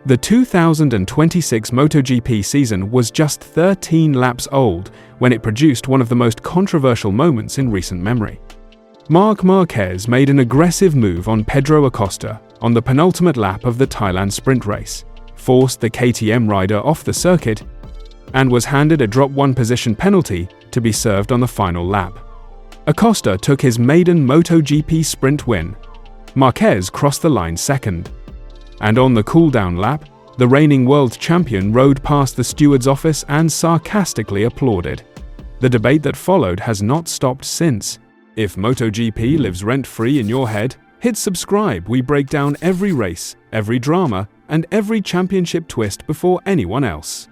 The 2026 MotoGP season was just 13 laps old when it produced one of the most controversial moments in recent memory. Marc Marquez made an aggressive move on Pedro Acosta on the penultimate lap of the Thailand Sprint Race, forced the KTM rider off the circuit, and was handed a drop one position penalty to be served on the final lap. Acosta took his maiden MotoGP Sprint win. Marquez crossed the line second. And on the cool-down lap, the reigning world champion rode past the steward's office and sarcastically applauded. The debate that followed has not stopped since. If MotoGP lives rent-free in your head, hit subscribe. We break down every race, every drama, and every championship twist before anyone else.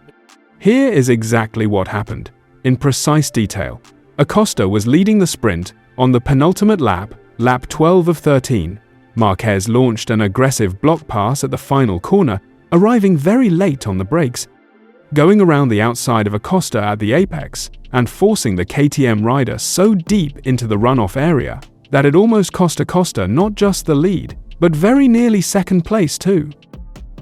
Here is exactly what happened, in precise detail. Acosta was leading the sprint on the penultimate lap, lap 12 of 13. Marquez launched an aggressive block pass at the final corner, arriving very late on the brakes, going around the outside of Acosta at the apex and forcing the KTM rider so deep into the runoff area that it almost cost Acosta not just the lead, but very nearly second place too.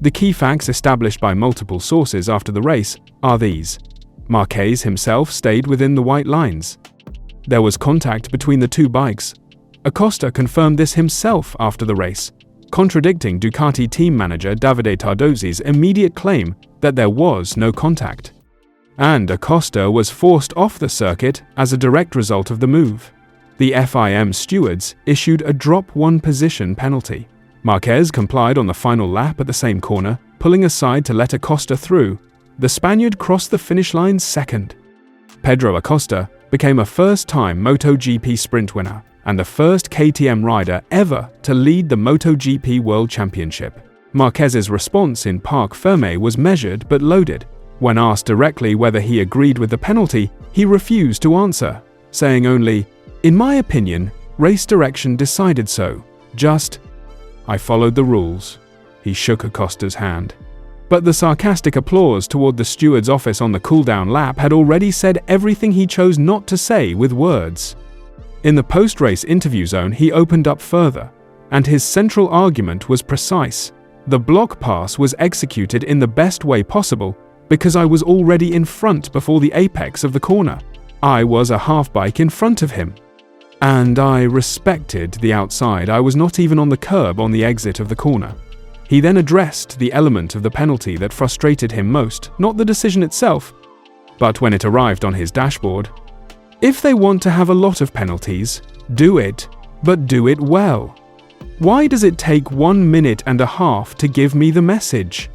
The key facts established by multiple sources after the race are these. Marquez himself stayed within the white lines. There was contact between the two bikes. Acosta confirmed this himself after the race, contradicting Ducati team manager Davide Tardozzi's immediate claim that there was no contact. And Acosta was forced off the circuit as a direct result of the move. The FIM stewards issued a drop one position penalty. Marquez complied on the final lap at the same corner, pulling aside to let Acosta through. The Spaniard crossed the finish line second. Pedro Acosta became a first-time MotoGP Sprint winner and the first KTM rider ever to lead the MotoGP World Championship. Marquez's response in Parc Fermé was measured but loaded. When asked directly whether he agreed with the penalty, he refused to answer, saying only, "In my opinion, race direction decided so. I followed the rules." He shook Acosta's hand. But the sarcastic applause toward the steward's office on the cool-down lap had already said everything he chose not to say with words. In the post-race interview zone, he opened up further, and his central argument was precise. The block pass was executed in the best way possible because I was already in front before the apex of the corner. I was a half bike in front of him. And I respected the outside. I was not even on the curb on the exit of the corner. He then addressed the element of the penalty that frustrated him most, not the decision itself, but when it arrived on his dashboard. If they want to have a lot of penalties, do it, but do it well. Why does it take 1.5 minutes to give me the message?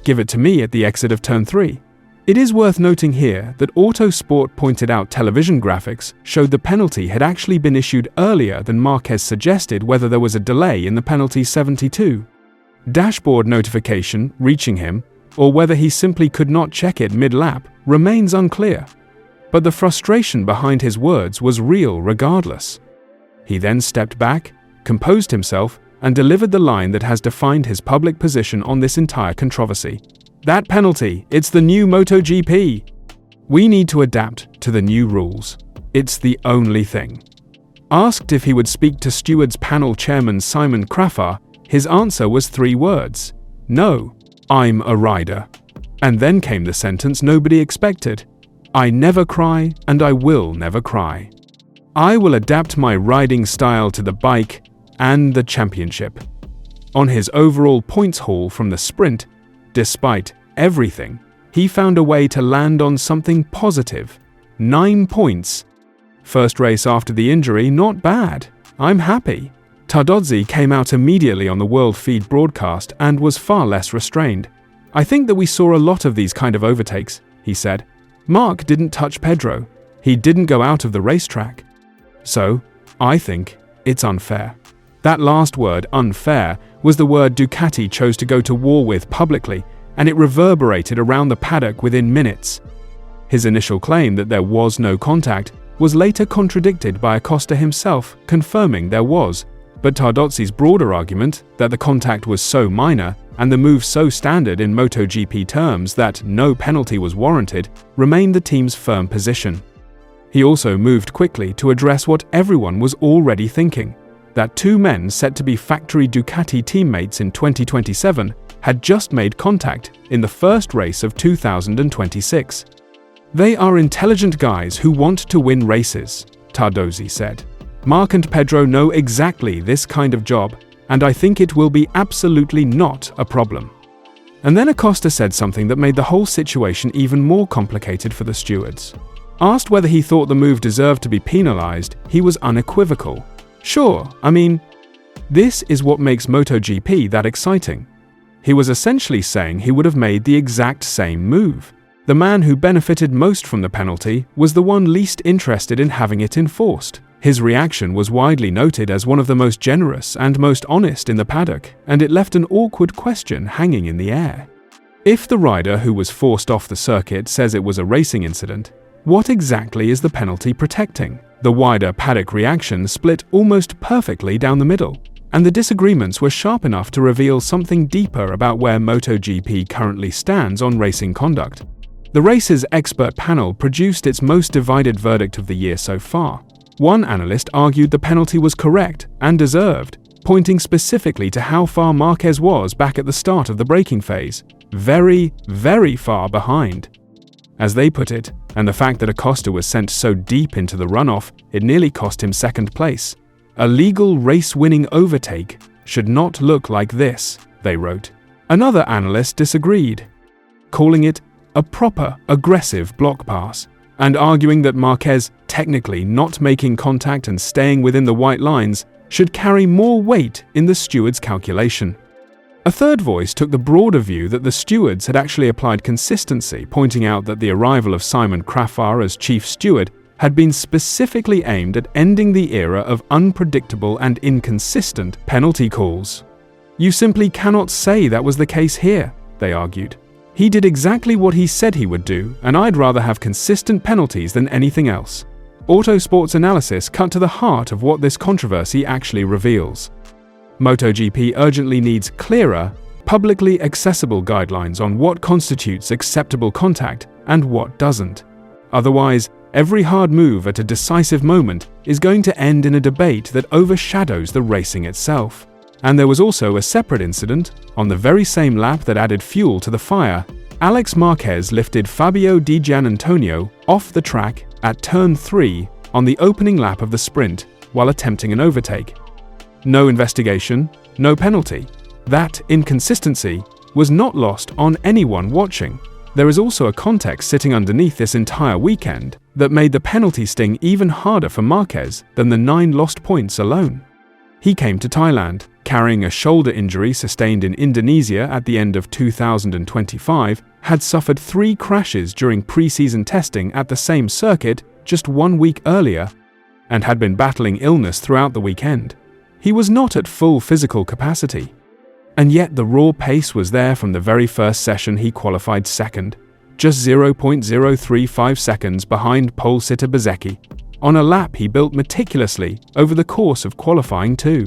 Give it to me at the exit of turn 3. It is worth noting here that Autosport pointed out television graphics showed the penalty had actually been issued earlier than Marquez suggested, whether there was a delay in the penalty 72. Dashboard notification reaching him, or whether he simply could not check it mid-lap, remains unclear. But the frustration behind his words was real regardless. He then stepped back, composed himself, and delivered the line that has defined his public position on this entire controversy. That penalty, it's the new MotoGP. We need to adapt to the new rules. It's the only thing. Asked if he would speak to stewards panel chairman Simon Crafar, his answer was 3 words. No, I'm a rider. And then came the sentence nobody expected. I never cry, and I will never cry. I will adapt my riding style to the bike and the championship. On his overall points haul from the sprint, despite everything, he found a way to land on something positive. 9 points. First race after the injury, not bad. I'm happy. Tardozzi came out immediately on the World Feed broadcast and was far less restrained. I think that we saw a lot of these kind of overtakes, he said. Marc didn't touch Pedro. He didn't go out of the racetrack. So, I think it's unfair. That last word, unfair, was the word Ducati chose to go to war with publicly, and it reverberated around the paddock within minutes. His initial claim that there was no contact was later contradicted by Acosta himself, confirming there was, but Tardozzi's broader argument that the contact was so minor and the move so standard in MotoGP terms that no penalty was warranted remained the team's firm position. He also moved quickly to address what everyone was already thinking, that 2 men set to be factory Ducati teammates in 2027 had just made contact in the first race of 2026. "They are intelligent guys who want to win races," Tardosi said. "Marc and Pedro know exactly this kind of job, and I think it will be absolutely not a problem." And then Acosta said something that made the whole situation even more complicated for the stewards. Asked whether he thought the move deserved to be penalized, he was unequivocal. "Sure, I mean, this is what makes MotoGP that exciting." He was essentially saying he would have made the exact same move. The man who benefited most from the penalty was the one least interested in having it enforced. His reaction was widely noted as one of the most generous and most honest in the paddock, and it left an awkward question hanging in the air. If the rider who was forced off the circuit says it was a racing incident, what exactly is the penalty protecting? The wider paddock reaction split almost perfectly down the middle, and the disagreements were sharp enough to reveal something deeper about where MotoGP currently stands on racing conduct. The race's expert panel produced its most divided verdict of the year so far. One analyst argued the penalty was correct and deserved, pointing specifically to how far Marquez was back at the start of the braking phase. Very, very far behind. As they put it, and the fact that Acosta was sent so deep into the runoff, it nearly cost him second place. "A legal race-winning overtake should not look like this," they wrote. Another analyst disagreed, calling it a proper, aggressive block pass, and arguing that Marquez technically not making contact and staying within the white lines should carry more weight in the stewards' calculation. A third voice took the broader view that the stewards had actually applied consistency, pointing out that the arrival of Simon Krafar as chief steward had been specifically aimed at ending the era of unpredictable and inconsistent penalty calls. "You simply cannot say that was the case here," they argued. "He did exactly what he said he would do, and I'd rather have consistent penalties than anything else." Autosport's analysis cut to the heart of what this controversy actually reveals. MotoGP urgently needs clearer, publicly accessible guidelines on what constitutes acceptable contact and what doesn't. Otherwise, every hard move at a decisive moment is going to end in a debate that overshadows the racing itself. And there was also a separate incident. On the very same lap that added fuel to the fire, Alex Marquez lifted Fabio Di Giannantonio off the track at turn 3 on the opening lap of the sprint while attempting an overtake. No investigation, no penalty. That inconsistency was not lost on anyone watching. There is also a context sitting underneath this entire weekend that made the penalty sting even harder for Marquez than the 9 lost points alone. He came to Thailand, carrying a shoulder injury sustained in Indonesia at the end of 2025, had suffered 3 crashes during pre-season testing at the same circuit just 1 week earlier, and had been battling illness throughout the weekend. He was not at full physical capacity. And yet the raw pace was there from the very first session. He qualified second, just 0.035 seconds behind pole sitter Bezzecchi, on a lap he built meticulously over the course of qualifying too.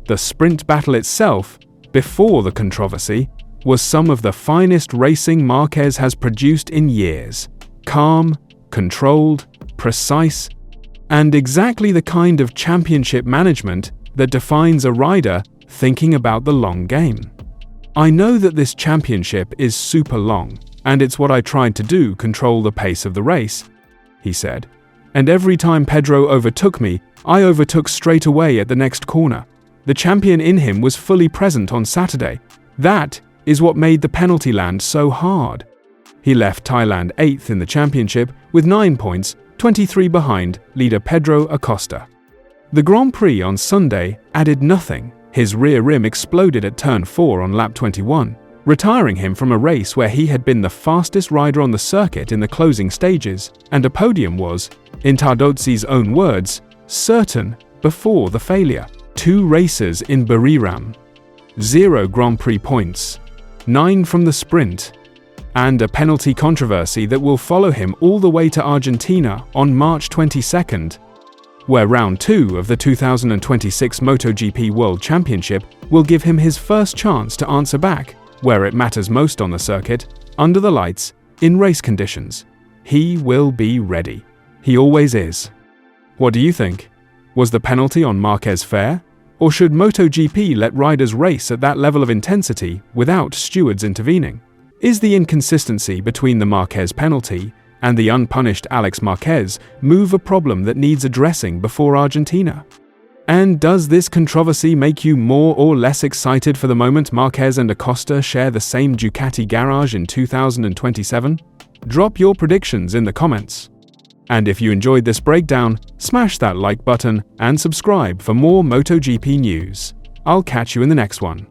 The sprint battle itself, before the controversy, was some of the finest racing Marquez has produced in years. Calm, controlled, precise, and exactly the kind of championship management that defines a rider thinking about the long game. "I know that this championship is super long, and it's what I tried to do, control the pace of the race," he said. "And every time Pedro overtook me, I overtook straight away at the next corner. The champion in him was fully present on Saturday. That is what made the penalty land so hard." He left Thailand 8th in the championship with 9 points, 23 behind leader Pedro Acosta. The Grand Prix on Sunday added nothing. His rear rim exploded at turn 4 on lap 21, retiring him from a race where he had been the fastest rider on the circuit in the closing stages, and a podium was, in Tardosi's own words, certain before the failure. 2 races in Buriram, 0 Grand Prix points, 9 from the sprint, and a penalty controversy that will follow him all the way to Argentina on March 22nd, where round 2 of the 2026 MotoGP World Championship will give him his first chance to answer back, where it matters most on the circuit, under the lights, in race conditions. He will be ready. He always is. What do you think? Was the penalty on Marquez fair? Or should MotoGP let riders race at that level of intensity without stewards intervening? Is the inconsistency between the Marquez penalty and the unpunished Alex Marquez move a problem that needs addressing before Argentina? And does this controversy make you more or less excited for the moment Marquez and Acosta share the same Ducati garage in 2027? Drop your predictions in the comments. And if you enjoyed this breakdown, smash that like button and subscribe for more MotoGP news. I'll catch you in the next one.